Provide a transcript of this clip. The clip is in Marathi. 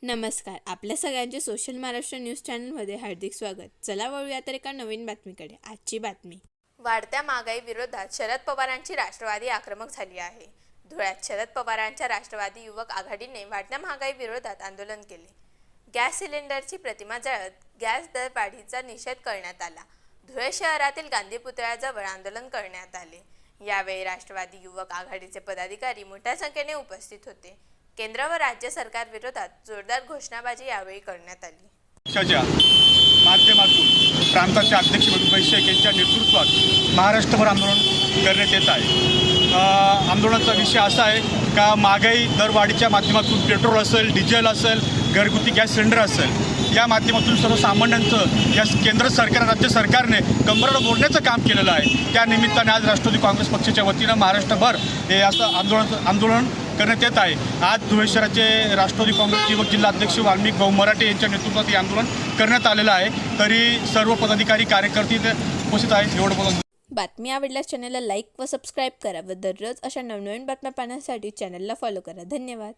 नमस्कार. आपल्या सगळ्यांचे सोशल महाराष्ट्र न्यूज चॅनलमध्ये हार्दिक स्वागत. चला वळूया तर एका नवीन बातमीकडे. आजची बातमी. वाढत्या महागाई विरोधात शरद पवारांची राष्ट्रवादी आक्रमक झाली आहे. धुळ्यात शरद पवारांच्या राष्ट्रवादी युवक आघाडीने वाढत्या महागाई विरोधात आंदोलन केले. गॅस सिलेंडरची प्रतिमा जळत गॅस दर वाढीचा निषेध करण्यात आला. धुळे शहरातील गांधी पुतळ्याजवळ आंदोलन करण्यात आले. यावेळी राष्ट्रवादी युवक आघाडीचे पदाधिकारी मोठ्या संख्येने उपस्थित होते. केंद्र व राज्य सरकार विरोधात जोरदार घोषणाबाजी यावेळी करण्यात आली. पक्षाच्या माध्यमातून प्रांताचे अध्यक्ष मधुभाई शेख यांच्या नेतृत्वात महाराष्ट्रभर आंदोलन करण्यात येत आहे. आंदोलनाचा विषय असा आहे का महागाई दरवाढीच्या माध्यमातून पेट्रोल असेल, डिझेल असेल, घरगुती गॅस सिलेंडर असेल, या माध्यमातून सर्वसामान्यांचं या केंद्र सरकार राज्य सरकारने कंबरड मोडण्याचं काम केलेलं आहे. त्या निमित्ताने आज राष्ट्रवादी काँग्रेस पक्षाच्या वतीनं महाराष्ट्रभर हे असं आंदोलन करण्यात येत आहे. आज धुळे शहराचे राष्ट्रवादी काँग्रेस युवक जिल्हा अध्यक्ष वाल्मिक भाऊ मराठे यांच्या नेतृत्वात हे आंदोलन करण्यात आलेलं आहे. तरी सर्व पदाधिकारी कार्यकर्ते उपस्थित आहेत. एवढं बोलून बातमी आवडल्यास चॅनलला लाईक व सबस्क्राईब करा व दररोज अशा नवनवीन बातम्या पाहण्यासाठी चॅनलला फॉलो करा. धन्यवाद.